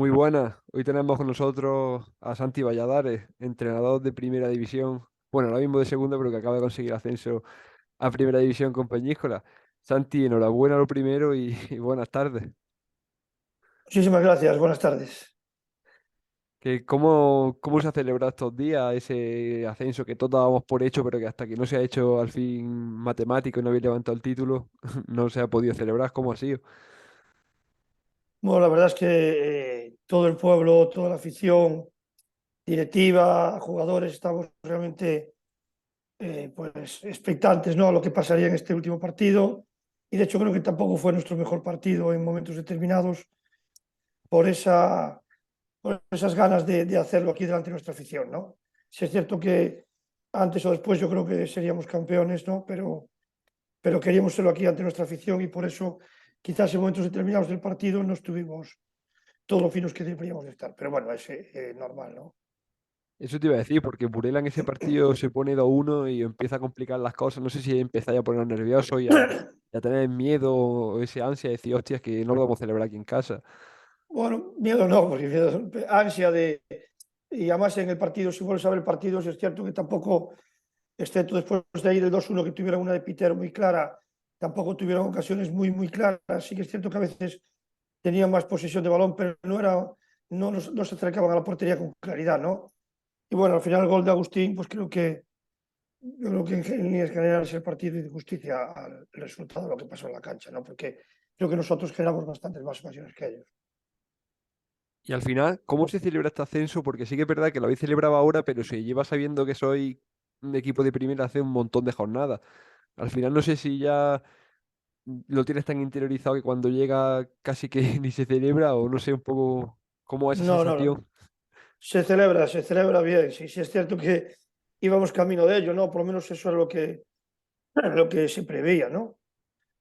Muy buenas. Hoy tenemos con nosotros a Santi Valladares, entrenador de Primera División. Bueno, ahora mismo de segunda, pero que acaba de conseguir ascenso a Primera División con Peñíscola. Santi, enhorabuena lo primero y, y buenas tardes. Muchísimas gracias, buenas tardes. ¿Cómo se ha celebrado estos días ese ascenso que todos dábamos por hecho, pero que hasta que no se ha hecho al fin matemático y no habéis levantado el título, no se ha podido celebrar? ¿Cómo ha sido? Bueno, la verdad es que todo el pueblo, toda la afición, directiva, jugadores, estamos realmente pues expectantes, ¿no?, a lo que pasaría en este último partido. Y de hecho creo que tampoco fue nuestro mejor partido en momentos determinados por, por esas ganas de hacerlo aquí delante de nuestra afición, ¿no? Si es cierto que antes o después yo creo que seríamos campeones, ¿no? Pero queríamos serlo aquí ante nuestra afición y por eso quizás en momentos determinados del partido no estuvimos todos los finos que deberíamos de estar. Pero bueno, es normal, ¿no? Eso te iba a decir, porque Burela en ese partido se pone 2-1 y empieza a complicar las cosas. No sé si empezáis a poner nervioso y a tener miedo o ese ansia de decir, hostias, que no lo vamos a celebrar aquí en casa. Bueno, miedo no, porque miedo, ansia de... Y además en el partido, si vuelves a ver el partido, si es cierto que tampoco, excepto después de ahí del 2-1 que tuvieron una de Pitero muy clara, tampoco tuvieron ocasiones muy claras. Sí que es cierto que a veces tenían más posesión de balón, pero no se acercaban a la portería con claridad, ¿no? Y bueno, al final el gol de Agustín, pues yo creo que en líneas generales el partido y de justicia al resultado de lo que pasó en la cancha, ¿no? Porque creo que nosotros generamos bastantes más ocasiones que ellos. Y al final, ¿cómo se celebra este ascenso? Porque sí que es verdad que lo habéis celebrado ahora, pero se lleva sabiendo que soy un equipo de primera hace un montón de jornadas. Al final no sé si ya lo tienes tan interiorizado que cuando llega casi que ni se celebra o no sé un poco cómo es esa No. sensación. Se celebra bien. Sí, sí es cierto que íbamos camino de ello, ¿no? Por lo menos eso es lo que se preveía, ¿no?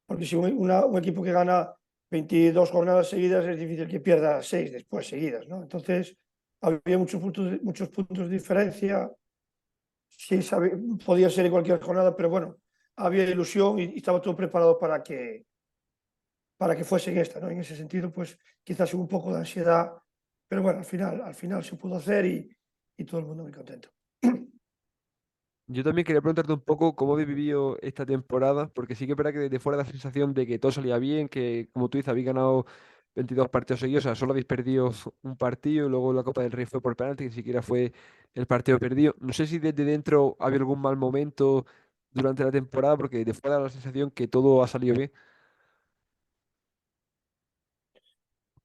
Porque si un equipo que gana 22 jornadas seguidas es difícil que pierda 6 después seguidas, ¿no? Entonces había muchos puntos de diferencia. Sí, podía ser en cualquier jornada, pero bueno, había ilusión y estaba todo preparado para que fuese en esta, ¿no? En ese sentido, pues quizás hubo un poco de ansiedad, pero bueno, al final se pudo hacer y todo el mundo muy contento. Yo también quería preguntarte un poco cómo habéis vivido esta temporada, porque sí que es verdad que desde fuera da la sensación de que todo salía bien, que como tú dices, habéis ganado 22 partidos seguidos, o sea, solo habéis perdido un partido, y luego la Copa del Rey fue por penalti, que ni siquiera fue el partido perdido. No sé si desde dentro había algún mal momento durante la temporada, porque de fuera da la sensación que todo ha salido bien.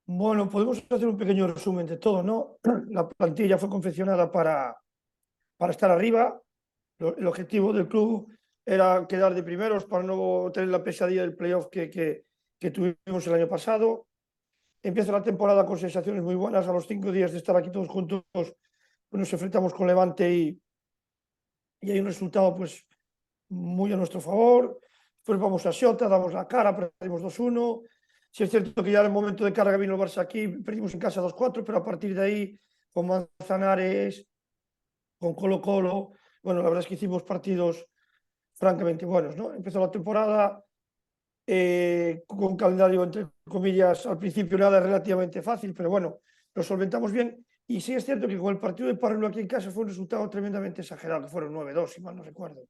Bueno, podemos hacer un pequeño resumen de todo, ¿no? La plantilla fue confeccionada para estar arriba. El objetivo del club era quedar de primeros para no tener la pesadilla del playoff que tuvimos el año pasado. Empieza la temporada con sensaciones muy buenas. A los 5 días de estar aquí todos juntos, pues nos enfrentamos con Levante y hay un resultado pues muy a nuestro favor. Después vamos a Xota, damos la cara, perdimos 2-1. Si es cierto que ya en el momento de carga vino el Barça aquí, perdimos en casa 2-4, pero a partir de ahí, con Manzanares, con Colo-Colo, bueno, la verdad es que hicimos partidos francamente buenos, ¿no? Empezó la temporada con un calendario, entre comillas, al principio nada relativamente fácil, pero bueno, lo solventamos bien. Y sí es cierto que con el partido de Parlo aquí en casa fue un resultado tremendamente exagerado, que fueron 9-2, si mal no recuerdo.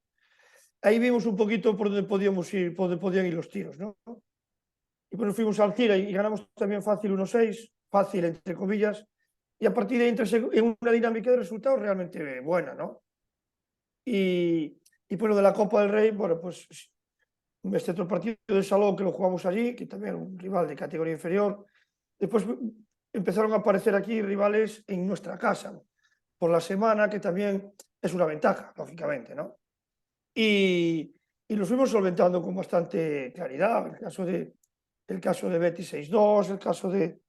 Ahí vimos un poquito por donde podíamos ir, por donde podían ir los tiros, ¿no? Y pues nos fuimos al Cira y ganamos también fácil 1-6, fácil entre comillas, y a partir de ahí entré en una dinámica de resultados realmente buena, ¿no? Y pues lo de la Copa del Rey, bueno, pues este otro partido de Salón que lo jugamos allí, que también un rival de categoría inferior. Después empezaron a aparecer aquí rivales en nuestra casa por la semana, que también es una ventaja, lógicamente, ¿no? Y los fuimos solventando con bastante claridad. El caso de Betis 6-2, el caso de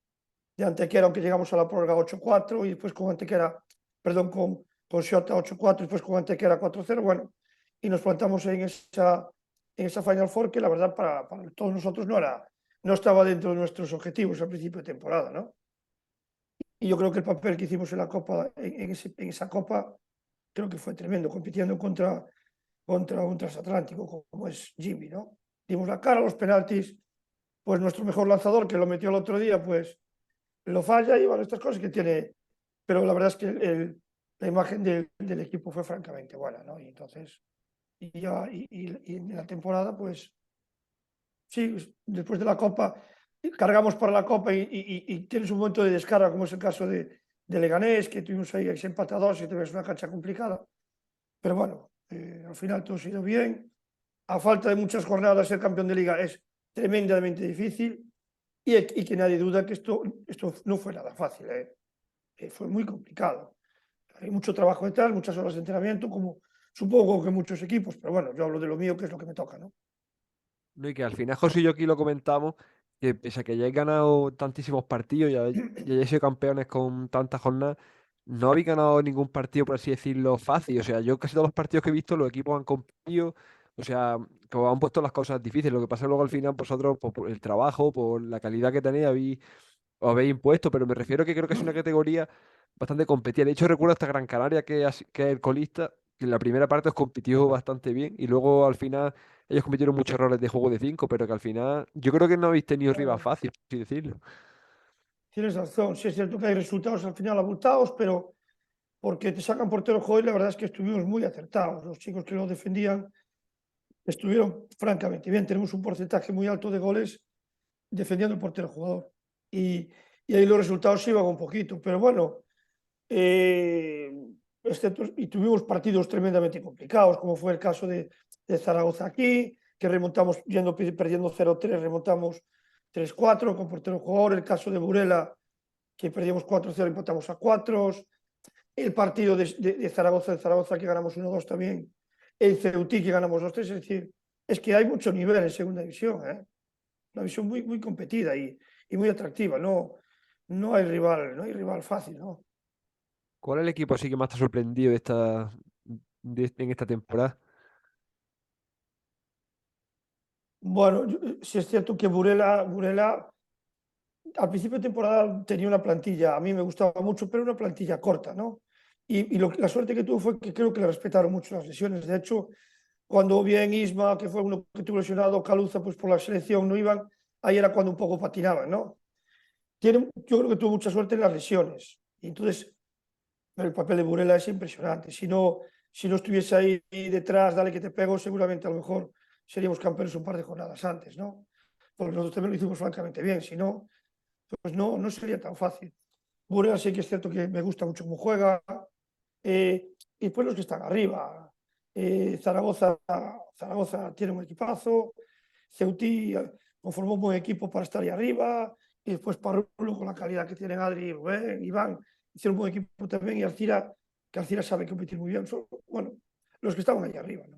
Antequera, aunque llegamos a la prórroga 8-4, y después con Antequera, perdón, con Xota 8-4, y después con Antequera 4-0, bueno, y nos plantamos en esa Final Four que la verdad para todos nosotros no estaba dentro de nuestros objetivos al principio de temporada, ¿no? Y yo creo que el papel que hicimos en la Copa, en esa Copa, creo que fue tremendo, compitiendo contra un transatlántico como es Jimmy, ¿no? Dimos la cara a los penaltis, pues nuestro mejor lanzador, que lo metió el otro día, pues lo falla y bueno, estas cosas que tiene, pero la verdad es que la imagen del equipo fue francamente buena, ¿no? Y entonces, y en la temporada, pues sí, después de la Copa, cargamos para la Copa y tienes un momento de descarga, como es el caso de Leganés, que tuvimos ahí ese empate a dos y tuvimos una cancha complicada. Pero bueno, al final todo ha ido bien. A falta de muchas jornadas, ser campeón de liga es tremendamente difícil y que nadie duda que esto no fue nada fácil, ¿eh? Fue muy complicado. Hay mucho trabajo detrás, muchas horas de entrenamiento, como supongo que muchos equipos, pero bueno, yo hablo de lo mío, que es lo que me toca, ¿no? No, y que al final, José y yo aquí lo comentamos, que pese a que hayáis ganado tantísimos partidos y hayáis sido campeones con tantas jornadas, no habéis ganado ningún partido, por así decirlo, fácil. O sea, yo casi todos los partidos que he visto, los equipos han competido, o sea, que os han puesto las cosas difíciles. Lo que pasa luego al final, vosotros, pues, por el trabajo, por la calidad que tenéis, os habéis impuesto, pero me refiero que creo que es una categoría bastante competida. De hecho, recuerdo hasta Gran Canaria, que es el colista, que en la primera parte os compitió bastante bien y luego al final ellos cometieron muchos errores de juego de 5, pero que al final yo creo que no habéis tenido rival Bueno, fácil, por así decirlo. tienes razón, sí es cierto que hay resultados al final abultados, pero porque te sacan portero joven, la verdad es que estuvimos muy acertados. Los chicos que lo defendían estuvieron francamente bien. Tenemos un porcentaje muy alto de goles defendiendo el portero jugador. Y, y ahí los resultados iban un poquito, pero bueno, eh, y tuvimos partidos tremendamente complicados, como fue el caso de Zaragoza aquí, que remontamos perdiendo 0-3, remontamos 3-4 con portero jugador, el caso de Burela, que perdíamos 4-0, empatamos a 4, el partido de Zaragoza que ganamos 1-2 también, el Ceutí que ganamos 2-3, es decir, es que hay mucho nivel en segunda división, ¿eh? Una división muy, muy competida y muy atractiva, no hay rival fácil, ¿no? ¿Cuál es el equipo así que más te ha sorprendido en esta temporada? Bueno, sí es cierto que Burela al principio de temporada tenía una plantilla, a mí me gustaba mucho, pero una plantilla corta, ¿no? La suerte que tuvo fue que creo que le respetaron mucho las lesiones. De hecho, cuando bien Isma, que fue uno que tuvo lesionado, Caluza, pues por la selección no iban, ahí era cuando un poco patinaban, ¿no? Yo creo que tuvo mucha suerte en las lesiones. Y entonces, el papel de Burela es impresionante. Si no estuviese ahí detrás, dale que te pego, seguramente a lo mejor seríamos campeones un par de jornadas antes, ¿no? Porque nosotros también lo hicimos francamente bien. Si no, pues no sería tan fácil. Burela sí que es cierto que me gusta mucho cómo juega. Y después los que están arriba. Zaragoza tiene un equipazo. Ceutí conformó un buen equipo para estar ahí arriba. Y después Parrulo, con la calidad que tienen Adri, Rubén, Iván, hicieron un buen equipo también. Y Alcira, que Alcira sabe competir muy bien. Son, bueno, los que estaban ahí arriba, ¿no?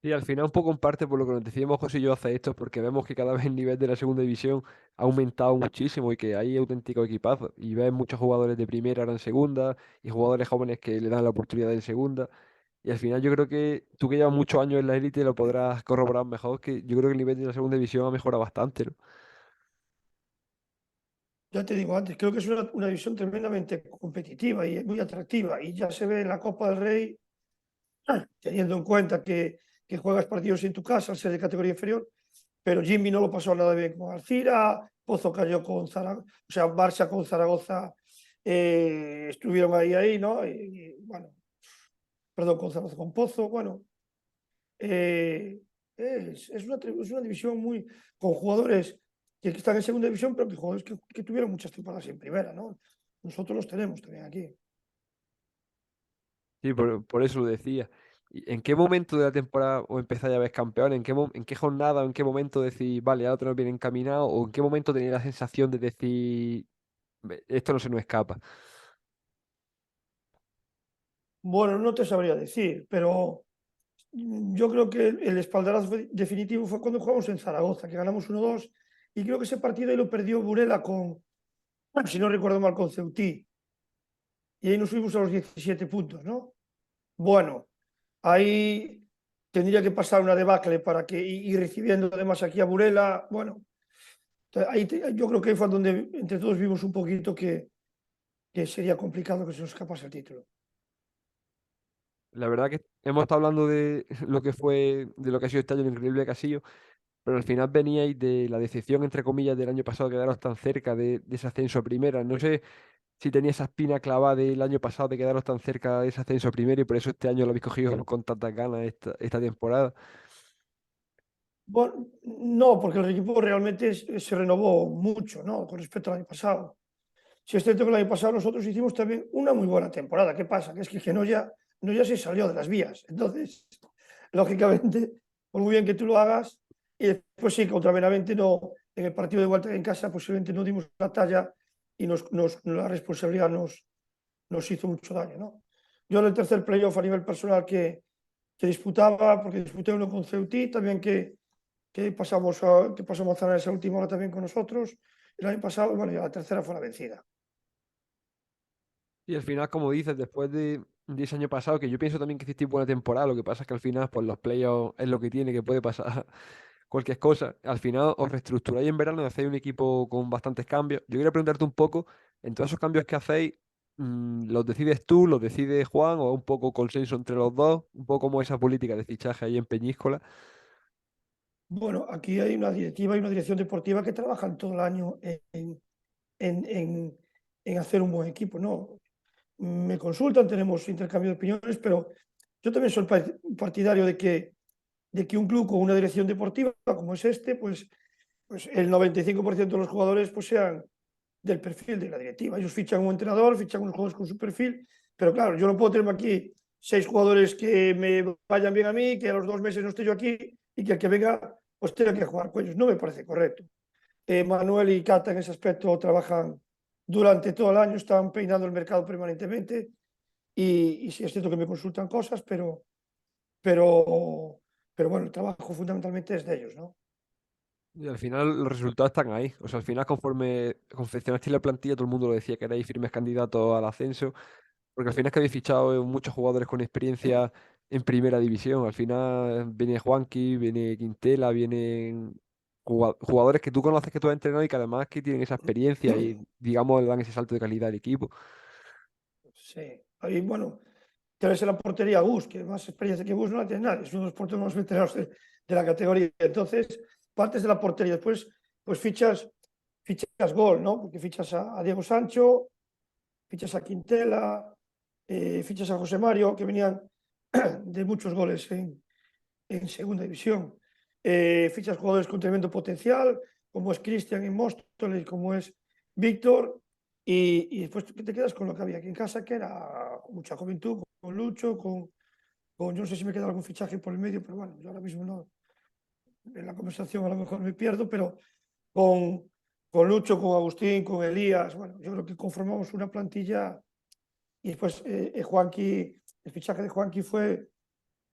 Y al final un poco en parte por lo que nos decíamos José y yo hace esto, porque vemos que cada vez el nivel de la segunda división ha aumentado muchísimo y que hay auténticos equipazos. Y ves muchos jugadores de primera ahora en segunda y jugadores jóvenes que le dan la oportunidad en segunda. Y al final yo creo que tú que llevas muchos años en la élite lo podrás corroborar mejor, que yo creo que el nivel de la segunda división ha mejorado bastante, ¿no? Ya te digo antes, creo que es una división tremendamente competitiva y muy atractiva. Y ya se ve en la Copa del Rey, teniendo en cuenta que juegas partidos en tu casa, al ser de categoría inferior, pero Jimmy no lo pasó nada bien con Alcira, Pozo cayó con Zaragoza, o sea, Barça con Zaragoza estuvieron ahí, ¿no? Bueno, perdón, con Zaragoza, con Pozo, bueno, eh, es una división muy, con jugadores que están en segunda división, pero que jugadores que tuvieron muchas temporadas en primera, ¿no? Nosotros los tenemos también aquí. Sí, por eso lo decía. ¿Y en qué momento de la temporada os empezáis a ver campeón? En qué jornada o en qué momento decís, vale, ahora tenemos bien encaminado? ¿O en qué momento tenéis la sensación de decir, esto no se nos escapa"? Bueno, no te sabría decir, pero yo creo que el espaldarazo definitivo fue cuando jugamos en Zaragoza, que ganamos 1-2, y creo que ese partido ahí lo perdió Burela bueno, si no recuerdo mal, con Ceutí, y ahí nos fuimos a los 17 puntos, ¿no? Bueno, ahí tendría que pasar una debacle para que ir recibiendo además aquí a Burela, bueno, yo creo que ahí fue donde entre todos vimos un poquito que sería complicado que se nos escapase el título. La verdad que hemos estado hablando de lo que fue, de lo que ha sido este año el increíble Casillo. pero al final veníais de la decepción, entre comillas, del año pasado, quedaros tan cerca de ese ascenso a primera. No sé si tenía esa espina clavada del año pasado de quedaros tan cerca de ese ascenso a primera y por eso este año lo habéis cogido con tantas ganas esta temporada. Bueno, no, porque el equipo realmente se renovó mucho, ¿no? Con respecto al año pasado. Si es cierto que el año pasado nosotros hicimos también una muy buena temporada. ¿Qué pasa? Que es que no ya se salió de las vías. Entonces, lógicamente, por muy bien que tú lo hagas, y después sí, contra Benavente no, en el partido de vuelta en casa posiblemente no dimos la talla y la responsabilidad nos hizo mucho daño, ¿no? Yo en el tercer playoff a nivel personal que disputaba, porque disputé uno con Ceutí, también que pasamos a ganar esa última hora también con nosotros. El año pasado, bueno, ya la tercera fue la vencida. Y al final, como dices, después de ese año pasado, que yo pienso también que hicisteis buena temporada, lo que pasa es que al final, pues los playoffs es lo que tiene, que puede pasar cualquier cosa. Al final os reestructuráis en verano y hacéis un equipo con bastantes cambios. Yo quería preguntarte un poco, en todos esos cambios que hacéis, ¿los decides tú, los decide Juan o un poco consenso entre los dos? Un poco como esa política de fichaje ahí en Peñíscola. Bueno, aquí hay una directiva y una dirección deportiva que trabajan todo el año en, en- en hacer un buen equipo, ¿no? Me consultan, tenemos intercambio de opiniones, pero yo también soy partidario de que un club con una dirección deportiva como es este, pues el 95% de los jugadores pues sean del perfil de la directiva. Ellos fichan un entrenador, fichan unos jugadores con su perfil, pero claro, yo no puedo tener aquí 6 jugadores que me vayan bien a mí, que a los 2 meses no esté yo aquí y que el que venga pues tenga que jugar con ellos. No me parece correcto. Manuel y Cata en ese aspecto trabajan durante todo el año, están peinando el mercado permanentemente y sí es cierto que me consultan cosas, pero, pero bueno, el trabajo fundamentalmente es de ellos, ¿no? Y al final los resultados están ahí. O sea, al final conforme confeccionasteis la plantilla, todo el mundo lo decía que erais firmes candidatos al ascenso. Porque al final es que habéis fichado muchos jugadores con experiencia en primera división. Al final viene Juanqui, viene Quintela, vienen jugadores que tú conoces, que tú has entrenado y que además que tienen esa experiencia y, digamos, le dan ese salto de calidad al equipo. Sí. Ahí, bueno, tienes en la portería a Gus, que más experiencia que Gus no la tiene nadie, es uno de los porteros más veteranos de la categoría. Entonces, partes de la portería, después pues fichas gol, ¿no? Porque fichas a Diego Sancho, fichas a Quintela, fichas a José Mario, que venían de muchos goles en segunda división. Fichas jugadores con tremendo potencial, como es Cristian en Móstoles, como es Víctor, y después te quedas con lo que había aquí en casa, que era mucha juventud, con Lucho, yo no sé si me queda algún fichaje por el medio, pero bueno, yo ahora mismo no, en la conversación a lo mejor me pierdo, pero con, con Lucho, con Agustín, con Elías, bueno, yo creo que conformamos una plantilla y después Juanqui, el fichaje de Juanqui fue,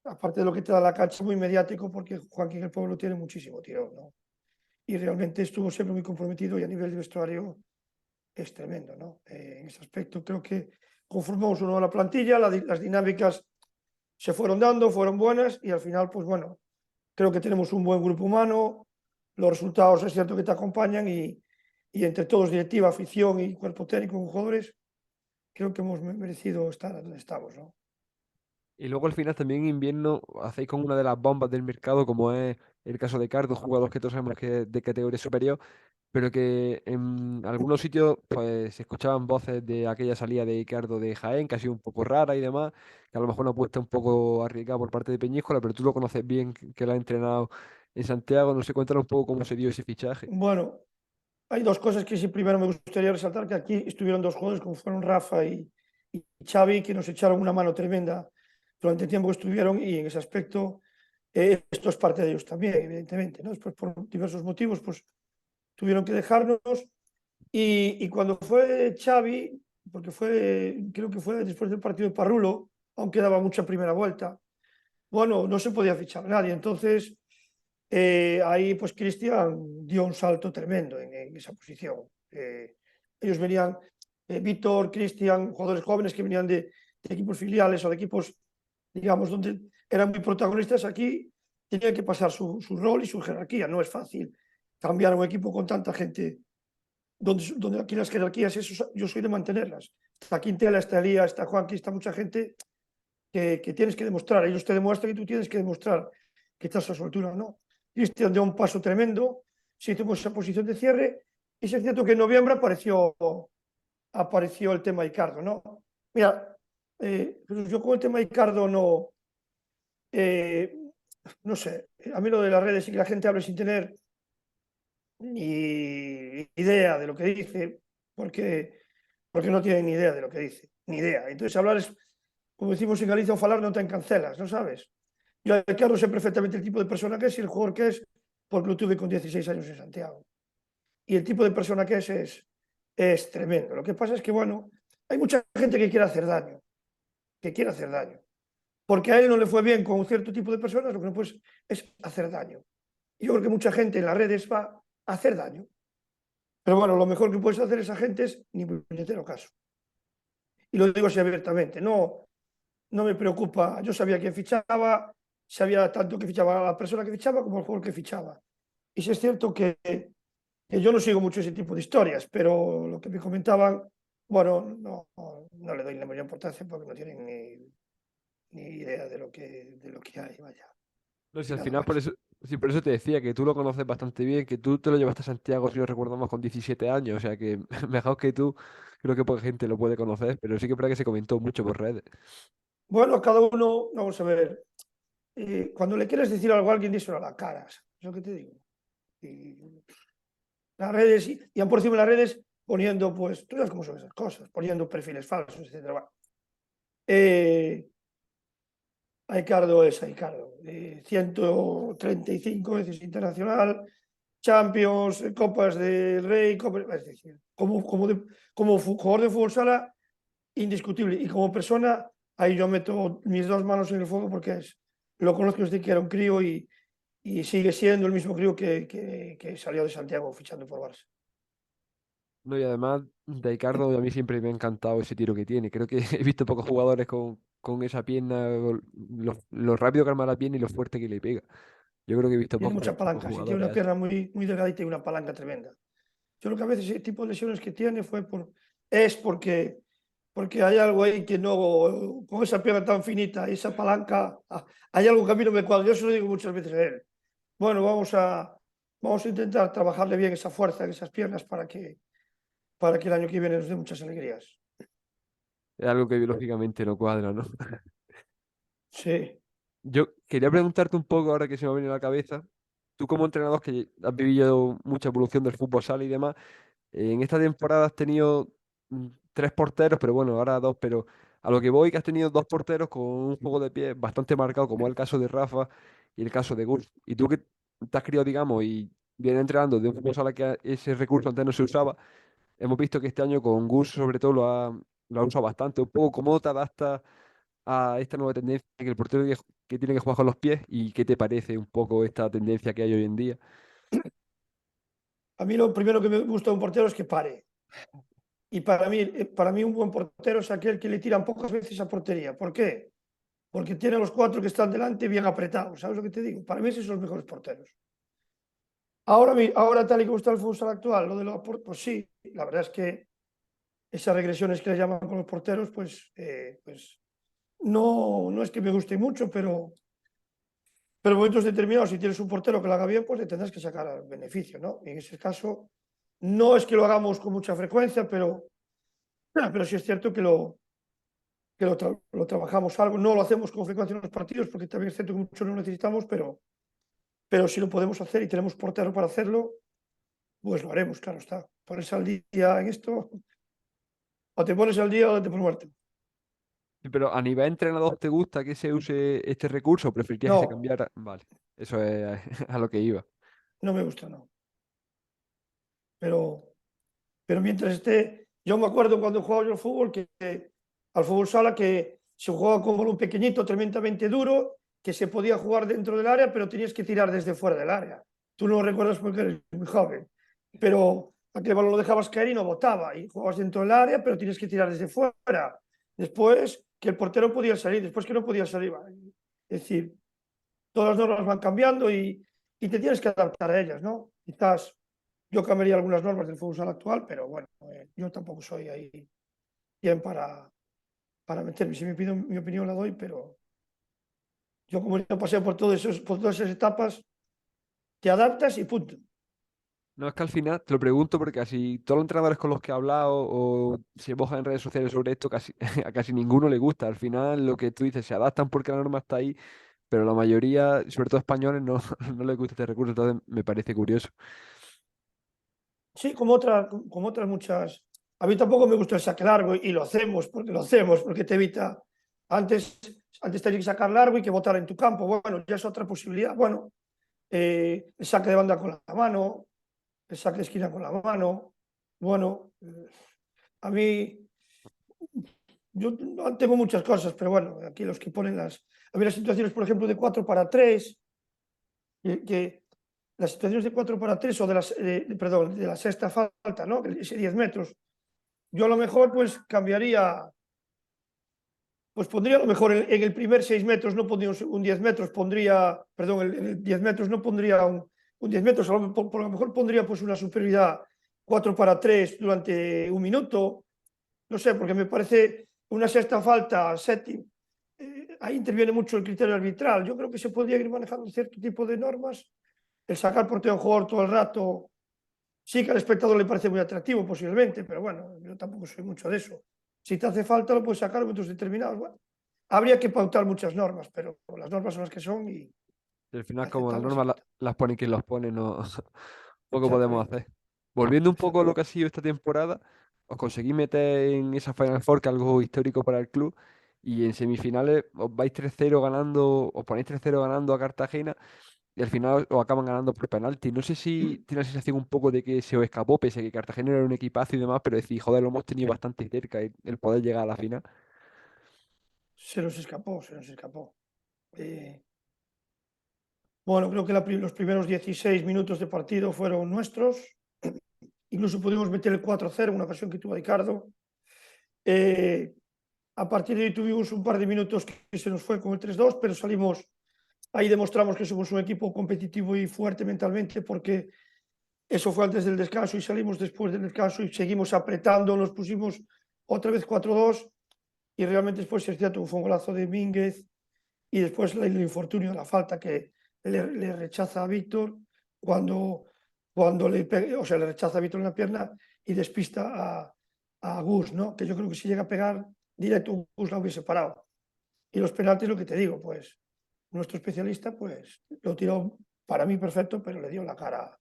aparte de lo que te da la cancha, muy mediático porque Juanqui en el pueblo tiene muchísimo tirón, ¿no? Y realmente estuvo siempre muy comprometido y a nivel de vestuario es tremendo, ¿no? En ese aspecto creo que conformamos una buena plantilla, las dinámicas se fueron dando, fueron buenas y al final, pues bueno, creo que tenemos un buen grupo humano, los resultados es cierto que te acompañan y entre todos, directiva, afición y cuerpo técnico, jugadores, creo que hemos merecido estar donde estamos, ¿no? Y luego al final también en invierno hacéis con una de las bombas del mercado, como es el caso de Cardo, jugador que todos sabemos que es de categoría superior, pero que en algunos sitios pues se escuchaban voces de aquella salida de Icardo de Jaén, que ha sido un poco rara y demás, que a lo mejor una apuesta un poco arriesgada por parte de Peñíscola, pero tú lo conoces bien, que lo has entrenado en Santiago, no sé, cuéntanos un poco cómo se dio ese fichaje. Bueno, hay dos cosas que sí primero me gustaría resaltar, que aquí estuvieron dos jugadores como fueron Rafa y Xavi, que nos echaron una mano tremenda durante el tiempo que estuvieron y en ese aspecto esto es parte de ellos también, evidentemente, ¿no? Después por diversos motivos pues tuvieron que dejarnos y cuando fue Xavi, porque creo que fue después del partido de Parrulo, aunque daba mucha primera vuelta, bueno, no se podía fichar a nadie, entonces ahí pues Cristian dio un salto tremendo en esa posición. Ellos venían, Víctor, Cristian, jugadores jóvenes que venían de equipos filiales o de equipos, digamos, donde eran muy protagonistas aquí, tenían que pasar su rol y su jerarquía. No es fácil cambiar un equipo con tanta gente, donde aquí las jerarquías, eso, yo soy de mantenerlas. Está Quintela, está Elías, está Juanqui, está mucha gente que tienes que demostrar. Ellos te demuestran y tú tienes que demostrar que estás a su altura, ¿no? Cristian dio un paso tremendo, se hizo esa posición de cierre, y es cierto que en noviembre apareció el tema Icardo, ¿no? Mira, yo con el tema Icardo eh, no sé, a mí lo de las redes y que la gente hable sin tener ni idea de lo que dice, porque no tienen ni idea de lo que dice, ni idea. Entonces hablar es, como decimos en Galicia, o falar non ten cancelas, ¿no sabes? Yo a Ricardo sé perfectamente el tipo de persona que es y el jugador que es, porque lo tuve con 16 años en Santiago. Y el tipo de persona que es tremendo. Lo que pasa es que, bueno, hay mucha gente que quiere hacer daño, que quiere hacer daño. Porque a él no le fue bien con un cierto tipo de personas, lo que no puede es hacer daño. Y yo creo que mucha gente en las redes va a hacer daño. Pero bueno, lo mejor que puedes hacer a esa gente es ni puñetero caso. Y lo digo así abiertamente. No me preocupa. Yo sabía quién fichaba, sabía tanto que fichaba a la persona que fichaba como el jugador que fichaba. Y sí es cierto que yo no sigo mucho ese tipo de historias, pero lo que me comentaban, bueno, no le doy la mayor importancia porque no tienen ni idea de lo que hay, vaya, No sé, y al nada final por más. eso, sí, por eso te decía que tú lo conoces bastante bien, que tú te lo llevaste a Santiago, si no recuerdo más, con 17 años, o sea que mejor que tú, creo que poca gente lo puede conocer, pero sí que es verdad que se comentó mucho por redes. Bueno, cada uno, vamos a ver, cuando le quieres decir algo a alguien, díselo a la cara, ¿sabes lo que te digo? Y las redes, y han por encima de las redes poniendo, pues, tú sabes cómo son esas cosas, poniendo perfiles falsos, etcétera. Bueno, a Ricardo es a Ricardo. 135 veces internacional, Champions, Copas del Rey, es decir, como jugador de fútbol sala, indiscutible. Y como persona, ahí yo meto mis dos manos en el fuego porque lo conozco desde que era un crío y sigue siendo el mismo crío que salió de Santiago fichando por Barça. No, y además, de Icardo a mí siempre me ha encantado ese tiro que tiene. Creo que he visto pocos jugadores con esa pierna, lo rápido que arma la pierna y lo fuerte que le pega. Yo creo que he visto Tiene pocos, mucha pocos palanca, sí, tiene jugadores una así. pierna muy, muy delgadita y una palanca tremenda. Yo creo que a veces ese tipo de lesiones que tiene es porque hay algo ahí que no, con esa pierna tan finita, esa palanca, hay algo que a mí no me cuadra. Yo se lo digo muchas veces a él. Bueno, vamos a intentar trabajarle bien esa fuerza en esas piernas para que el año que viene nos dé muchas alegrías. Es algo que biológicamente no cuadra, ¿no? Sí, Yo quería preguntarte un poco, ahora que se me ha venido a la cabeza, tú como entrenador que has vivido mucha evolución del fútbol sala y demás, en esta temporada has tenido tres porteros, pero bueno, ahora dos, pero a lo que voy que has tenido dos porteros con un juego de pie bastante marcado, como es el caso de Rafa y el caso de Gus. Y tú que te has criado, digamos, y vienes entrenando de un fútbol sala que ese recurso antes no se usaba, hemos visto que este año con Gus sobre todo lo ha usado bastante. Un poco, ¿cómo te adaptas a esta nueva tendencia que el portero que tiene que jugar con los pies y qué te parece un poco esta tendencia que hay hoy en día? a mí lo primero que me gusta de un portero es que pare. Y para mí un buen portero es aquel que le tiran pocas veces a portería. ¿Por qué? Porque tiene a los cuatro que están delante bien apretados. ¿Sabes lo que te digo? Para mí esos son los mejores porteros. Ahora tal y como está el fútbol actual, lo de los pues sí, la verdad es que esas regresiones que le llaman con los porteros, pues no es que me guste mucho, pero en momentos determinados, si tienes un portero que lo haga bien, pues le tendrás que sacar beneficio, ¿no? Y en ese caso, no es que lo hagamos con mucha frecuencia, pero sí es cierto que lo trabajamos algo. No lo hacemos con frecuencia en los partidos, porque también es cierto que mucho lo necesitamos, pero si lo podemos hacer y tenemos portero para hacerlo, pues lo haremos, claro está. Ponerse al día en esto, o te pones al día o te por muerto. Sí, pero a nivel entrenador, ¿te gusta que se use este recurso o preferirías que se No, cambiara? Vale, eso es a lo que iba. no me gusta, no. Pero mientras yo me acuerdo cuando jugaba yo al fútbol, al fútbol sala, que se jugaba con un balón pequeñito, tremendamente duro, que se podía jugar dentro del área, pero tenías que tirar desde fuera del área. Tú no lo recuerdas porque eres muy joven, pero aquel balón lo dejabas caer y no botaba, y jugabas dentro del área, pero tienes que tirar desde fuera. Después que el portero podía salir, después que no podía salir. Es decir, todas las normas van cambiando y te tienes que adaptar a ellas, ¿no? Quizás yo cambiaría algunas normas del fútbol sala actual, pero bueno, yo tampoco soy ahí bien para meterme. Si me piden mi opinión la doy, pero yo como ya pasé por todas esas etapas, te adaptas y punto. No, es que al final, te lo pregunto porque casi todos los entrenadores con los que he hablado o se mojan en redes sociales sobre esto, casi, a casi ninguno le gusta. Al final, lo que tú dices, se adaptan porque la norma está ahí, pero la mayoría, sobre todo españoles, no, no les gusta este recurso, entonces me parece curioso. Sí, como otras muchas. A mí tampoco me gusta el saque largo y lo hacemos porque te evita. Antes, antes tenías que sacar largo y que botar en tu campo. Bueno, ya es otra posibilidad. Bueno, el saque de banda con la mano, el saque de esquina con la mano. Bueno, a mí, yo no tengo muchas cosas, pero bueno, aquí los que ponen las. A mí las situaciones, por ejemplo, de 4 para 3 que las situaciones de 4 para 3 o de las, perdón, de la sexta falta, ¿no? Ese 10 metros. Yo a lo mejor pues cambiaría, pues pondría a lo mejor en el primer 6 metros no pondría un 10 metros, pondría, perdón, en el 10 metros no pondría un 10 metros, por lo mejor pondría pues una superioridad 4 para 3 durante un minuto, no sé, porque me parece una sexta falta, séptimo, ahí interviene mucho el criterio arbitral. Yo creo que se podría ir manejando cierto tipo de normas, el sacar portero a un jugador todo el rato. Sí que al espectador le parece muy atractivo, posiblemente, pero bueno, yo tampoco soy mucho de eso. Si te hace falta, lo puedes sacar en momentos determinados. Bueno, habría que pautar muchas normas, pero las normas son las que son y Y al final, como las aceptarlas y normas ya está. las pone quien los pone, no poco podemos Exactamente, hacer. Volviendo un poco a lo exactamente. que ha sido esta temporada, os conseguí meter en esa Final Four, que es algo histórico para el club, y en semifinales os vais 3-0 ganando, os ponéis 3-0 ganando a Cartagena, y al final os acaban ganando por penalti. No sé si tiene la sensación un poco de que se os escapó, pese a que Cartagena era un equipazo y demás, pero decís, joder, lo hemos tenido bastante cerca el poder llegar a la final. Se nos escapó, se nos escapó. Eh, bueno, creo que los primeros 16 minutos de partido fueron nuestros. Incluso pudimos meter el 4-0 en una ocasión que tuvo Ricardo. Eh, a partir de ahí tuvimos un par de minutos que se nos fue con el 3-2, pero salimos. Ahí demostramos que somos un equipo competitivo y fuerte mentalmente porque eso fue antes del descanso y salimos después del descanso y seguimos apretando, nos pusimos otra vez 4-2 y realmente después es cierto fue un golazo de Mínguez y después el infortunio, la falta que le rechaza a Víctor cuando o sea, le rechaza a Víctor en la pierna y despista a Gus, ¿no? Que yo creo que si llega a pegar directo Gus la hubiese parado. Y los penaltis, lo que te digo, pues nuestro especialista pues lo tiró para mí perfecto, pero le dio la cara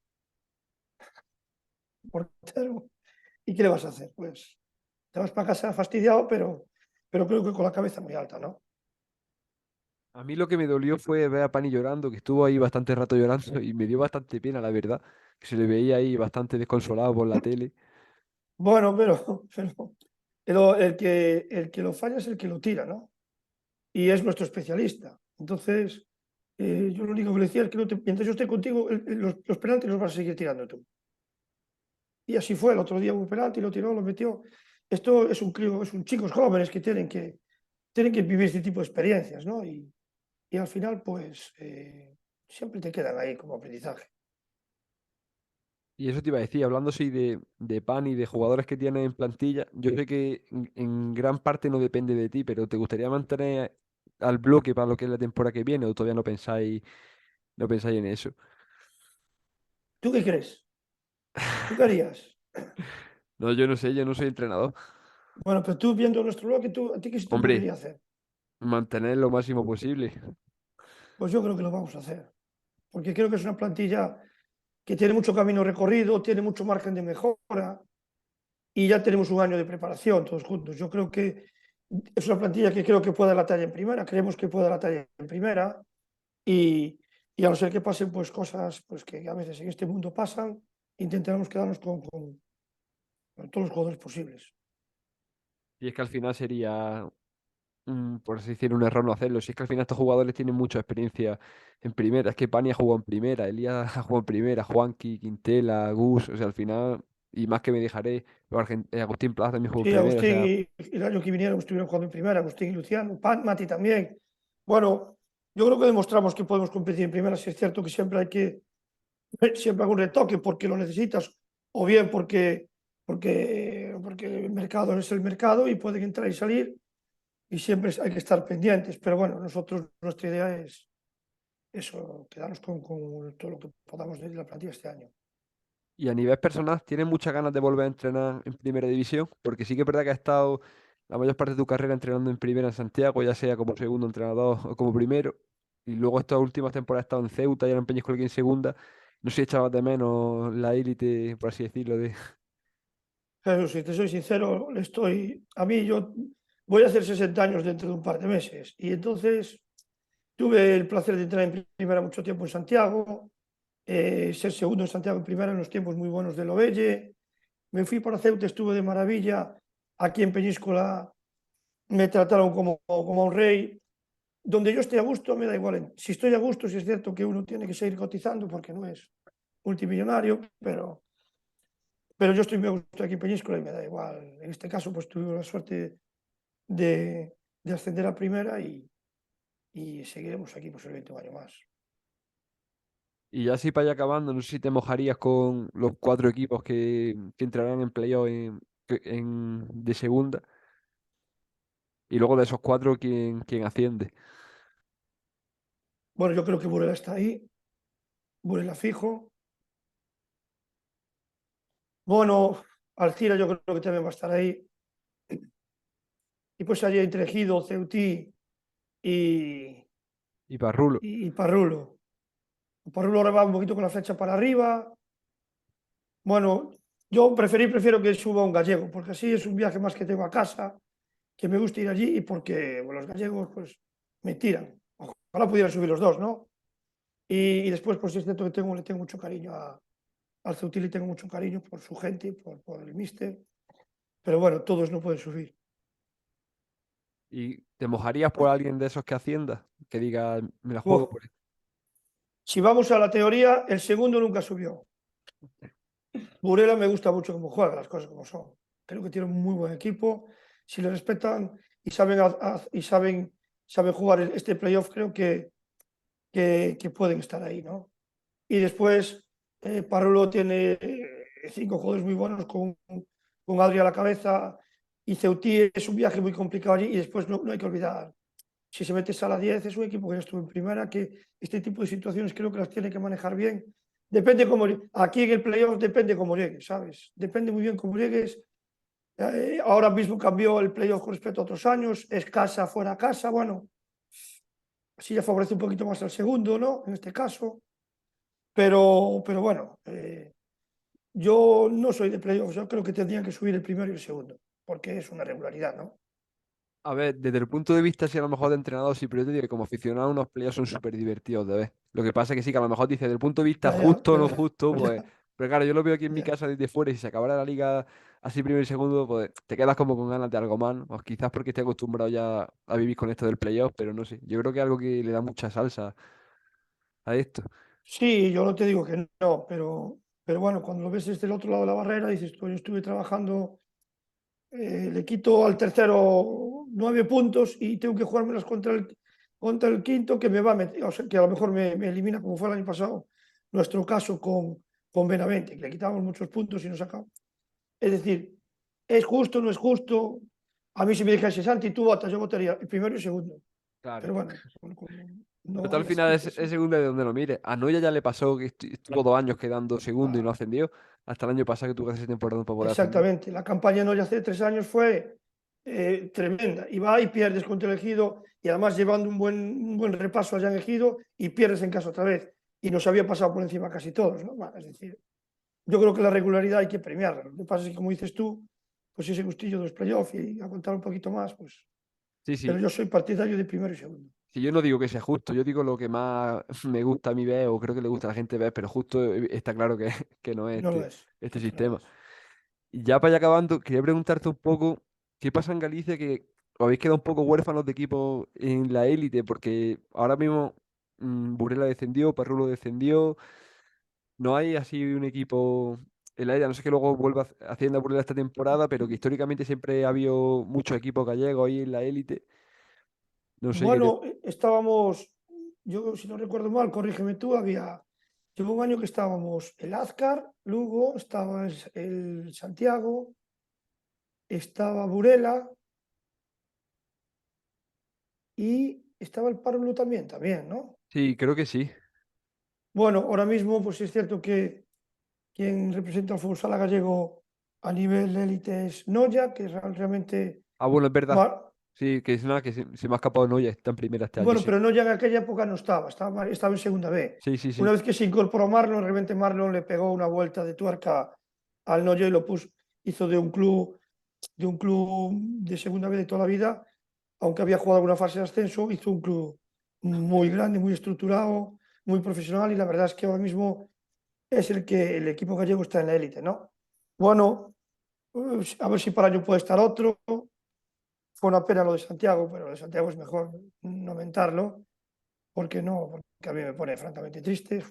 al portero. ¿Y qué le vas a hacer? Pues te vas para casa fastidiado, pero creo que con la cabeza muy alta, ¿no? A mí lo que me dolió fue ver a Pani llorando, que estuvo ahí bastante rato llorando y me dio bastante pena, la verdad, que se le veía ahí bastante desconsolado por la tele. Bueno, pero el que lo falla es el que lo tira, ¿no? Y es nuestro especialista. Entonces, yo lo único que le decía es que no mientras yo esté contigo, los penaltis los vas a seguir tirando tú. Y así fue, el otro día hubo un penalti, lo tiró, lo metió. Esto es un crío, es un chicos jóvenes que tienen que vivir este tipo de experiencias, ¿no? Y al final, pues, siempre te quedan ahí como aprendizaje. Y eso te iba a decir, hablando así de Pani y de jugadores que tienes en plantilla, yo sé que en gran parte no depende de ti, pero ¿te gustaría mantener al bloque para lo que es la temporada que viene o todavía no pensáis en eso? ¿Tú qué crees? ¿Tú qué harías? No, yo no sé, yo no soy entrenador. Bueno, pero tú viendo nuestro blog, ¿a ti qué se te Hombre, ocurriría hacer? mantener lo máximo posible. Pues yo creo que lo vamos a hacer, porque creo que es una plantilla que tiene mucho camino recorrido, tiene mucho margen de mejora y ya tenemos un año de preparación todos juntos. Yo creo que es una plantilla que creo que puede dar la talla en primera, creemos que puede dar la talla en primera y, y a no ser que pasen pues cosas pues, que a veces en este mundo pasan, intentaremos quedarnos con todos los jugadores posibles. Y es que al final sería por así decir, un error no hacerlo. Si es que al final estos jugadores tienen mucha experiencia en primera. Es que Pani ha jugado en primera, Elías ha jugado en primera, Juanqui, Quintela, Gus. O sea, al final, y más que me dejaré, Agustín Plaza también jugó en Sí, primera. O Agustín sea, y el año que vinieron estuvieron jugando en primera, Agustín y Luciano, Mati también. Bueno, yo creo que demostramos que podemos competir en primera, si es cierto que siempre hay que, siempre algún retoque porque lo necesitas, o bien porque el mercado es el mercado y pueden entrar y salir, y siempre hay que estar pendientes. Pero bueno, nosotros, nuestra idea eso, quedarnos con todo lo que podamos de la plantilla este año. Y a nivel personal, ¿tienes muchas ganas de volver a entrenar en primera división? Porque sí que es verdad que has estado la mayor parte de tu carrera entrenando en primera en Santiago, ya sea como segundo entrenador o como primero. Y luego estas últimas temporadas has estado en Ceuta y ahora en Peñíscola aquí en segunda. No sé si echabas de menos la élite, por así decirlo, de... Pero si te soy sincero, a mí yo voy a hacer 60 años dentro de un par de meses y entonces tuve el placer de entrenar en primera mucho tiempo en Santiago, ser segundo en Santiago en primera en los tiempos muy buenos de Lovelle. Me fui para Ceuta, estuve de maravilla. Aquí en Peñíscola me trataron como a un rey. Donde yo esté a gusto, me da igual. Si estoy a gusto, si es cierto que uno tiene que seguir cotizando porque no es multimillonario, pero yo estoy muy a gusto aquí en Peñíscola y me da igual. En este caso, pues tuve la suerte de ascender a primera y seguiremos aquí posiblemente un año más. Y ya así para ir acabando, no sé si te mojarías con los cuatro equipos que entrarán en playoff de segunda. Y luego de esos cuatro, ¿quién asciende? Bueno, yo creo que Burela está ahí, Burela fijo. Bueno, Alcira yo creo que también va a estar ahí. Y pues allí entre Ejido, Ceutí y, Y Parrulo. y Parrulo. Parrulo ahora va un poquito con la flecha para arriba. Bueno, yo prefiero que suba un gallego, porque así es un viaje más que tengo a casa, que me gusta ir allí y porque bueno, los gallegos pues me tiran. Ojalá pudieran subir los dos, ¿no? Y después, pues es cierto que le tengo mucho cariño al Ceutil y tengo mucho cariño por su gente, por el míster. Pero bueno, todos no pueden subir. ¿Y te mojarías por alguien de esos que ascienda? Que diga, me la juego Uf, por esto. si vamos a la teoría, el segundo nunca subió. Burela me gusta mucho cómo juega, las cosas como son. Creo que tiene un muy buen equipo. Si le respetan y saben jugar este playoff, creo que pueden estar ahí, ¿no? Y después, Parolo tiene cinco jugadores muy buenos con Adri a la cabeza y Ceutí es un viaje muy complicado allí y después no hay que olvidar, si se mete Sala 10 es un equipo que ya estuvo en primera, que este tipo de situaciones creo que las tiene que manejar bien. Depende cómo, aquí en el playoff depende cómo llegues, ¿sabes? Depende muy bien cómo llegues. Ahora mismo cambió el playoff con respecto a otros años, es casa, fuera casa, bueno, así ya favorece un poquito más al segundo, ¿no? En este caso, pero bueno, yo no soy de playoffs, yo creo que tendrían que subir el primero y el segundo, porque es una regularidad, ¿no? A ver, desde el punto de vista, si a lo mejor de entrenador, sí, pero yo te digo que como aficionado, unos playoffs son súper divertidos de ver. Lo que pasa es que sí, que a lo mejor dice, desde el punto de vista Ya, ya, justo o no justo, pues. ya, Pero claro, yo lo veo aquí en mi ya. casa desde fuera y si se acabara la liga así primero y segundo, pues te quedas como con ganas de algo más, ¿no? O quizás porque estoy acostumbrado ya a vivir con esto del playoff, pero no sé. Yo creo que es algo que le da mucha salsa a esto. Sí, yo no te digo que no, pero bueno, cuando lo ves desde el otro lado de la barrera, dices, pues yo estuve trabajando, le quito al tercero 9 puntos y tengo que jugármelas contra el quinto que me va a meter, o sea, que a lo mejor me elimina, como fue el año pasado, nuestro caso con Benavente, que le quitamos muchos puntos y nos sacamos. Es decir, ¿es justo o no es justo? A mí si me dijese, Santi, tú votas, yo votaría el primero y el segundo. Pero Pero bueno, no total, al hay final así, es segundo de donde lo mire. A Noya ya le pasó que estuvo 2 años quedando segundo y no ah, ascendió, hasta el año pasado que tuvo que hacer temporada para poder ascender. exactamente. La campaña no ya hace 3 años fue tremenda. Y va y pierdes contra el Ejido y además llevando un buen repaso allá en Ejido y pierdes en casa otra vez. Y nos había pasado por encima casi todos, ¿no? Bueno, es decir, yo creo que la regularidad hay que premiarla. Lo que pasa es que, como dices tú, pues ese gustillo de los playoffs y aguantar un poquito más, pues. Sí, Pero sí. yo soy partidario de primero y segundo. Si yo no digo que sea justo, yo digo lo que más me gusta a mí ver o creo que le gusta a la gente ver, pero justo está claro que, que no es No lo este, es, este no que no lo sistema. es. Y ya para ir acabando, quería preguntarte un poco, ¿qué pasa en Galicia que os habéis quedado un poco huérfanos de equipo en la élite? Porque ahora mismo Burela descendió, Parrulo descendió, no hay así un equipo en la élite, a no sé que luego vuelva haciendo Burela esta temporada, pero que históricamente siempre ha habido muchos equipos gallegos ahí en la élite. No sé qué. Bueno, estábamos, yo si no recuerdo mal, corrígeme tú, llevo un año que estábamos el Azcar, Lugo, estaba el Santiago, estaba Burela y estaba el Párvulo también, ¿no? Sí, creo que sí. Bueno, ahora mismo, pues sí es cierto que quien representa al fútbol sala gallego a nivel élite es Noya, que realmente. Ah, bueno, es verdad. ma- Sí, que es nada, que se me ha escapado Noya, está en primera este año, Bueno, sí. pero Noya en aquella época no estaba en segunda B. Sí, sí, Una sí. vez que se incorporó Marlon, realmente Marlon le pegó una vuelta de tuerca al Noya y lo puso, hizo de un club de segunda B de toda la vida, aunque había jugado alguna fase de ascenso, hizo un club muy grande, muy estructurado, muy profesional y la verdad es que ahora mismo es el equipo gallego está en la élite, ¿no? Bueno, a ver si para año puede estar otro. Fue una pena lo de Santiago, pero lo de Santiago es mejor no mentarlo, porque no, porque a mí me pone francamente triste.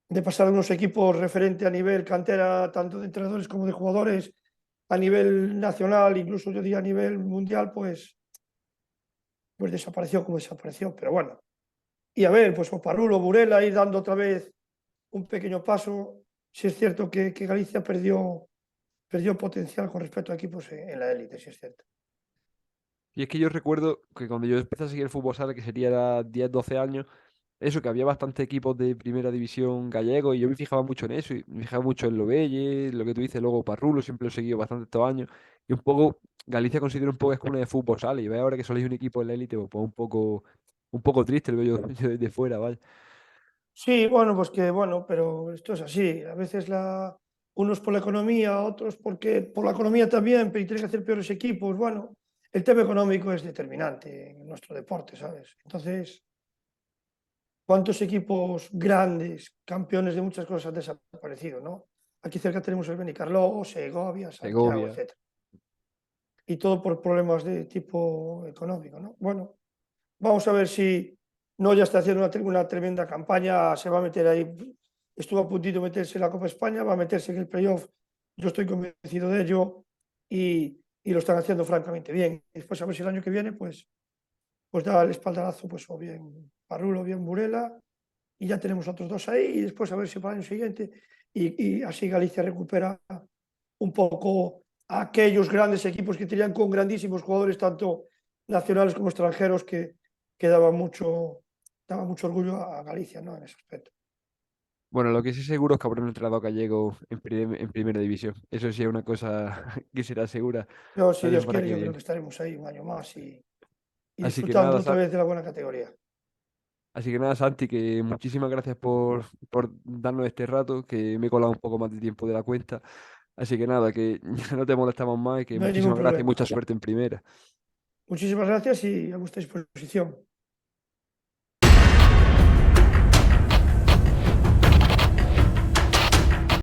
De pasar de unos equipos referente a nivel cantera, tanto de entrenadores como de jugadores, a nivel nacional, incluso yo diría a nivel mundial, pues desapareció como desapareció. Pero bueno, y a ver, pues Oparrulo, Burela, ir dando otra vez un pequeño paso. Si es cierto que Galicia perdió potencial con respecto a equipos en la élite, si es cierto. Y es que yo recuerdo que cuando yo empecé a seguir el fútbol sala, que sería 10 12 años, eso, que había bastantes equipos de primera división gallego y yo me fijaba mucho en eso, y me fijaba mucho en Lobelle, lo que tú dices, luego Parrulo, siempre lo he seguido bastante estos años, y un poco, Galicia considero un poco escuna de fútbol sala, y ve ahora que soléis un equipo en la élite, pues un poco triste lo veo yo, yo desde fuera, vaya. Sí, bueno, pues que bueno, pero esto es así. A veces unos por la economía, otros porque por la economía también, pero tienen que hacer peores equipos. Bueno, el tema económico es determinante en nuestro deporte, ¿sabes? Entonces, ¿cuántos equipos grandes, campeones de muchas cosas han desaparecido, ¿no? Aquí cerca tenemos el Benicarló, Segovia, Santiago, Segovia. etcétera. Y todo por problemas de tipo económico, ¿no? Bueno, vamos a ver si no ya está haciendo una tremenda campaña, se va a meter ahí, estuvo a puntito de meterse en la Copa España, va a meterse en el playoff, yo estoy convencido de ello y lo están haciendo francamente bien. Después a ver si el año que viene pues da el espaldarazo pues o bien Parrulo o bien Burela y ya tenemos otros dos ahí y después a ver si para el año siguiente y así Galicia recupera un poco a aquellos grandes equipos que tenían con grandísimos jugadores, tanto nacionales como extranjeros, que daba mucho orgullo a Galicia, ¿no? En ese aspecto. Bueno, lo que sí seguro es que habrá un entrenador gallego en primera división. Eso sí es una cosa que será segura Yo, si la Dios temporada quiere, que yo creo que viene. estaremos ahí un año más y Así que disfrutando nada, otra vez de la buena categoría. así que nada, Santi, que muchísimas gracias por darnos este rato, que me he colado un poco más de tiempo de la cuenta. Así que nada, que ya no te molestamos más y que No hay ningún muchísimas gracias y problema. mucha suerte en primera. Muchísimas gracias y a vuestra disposición.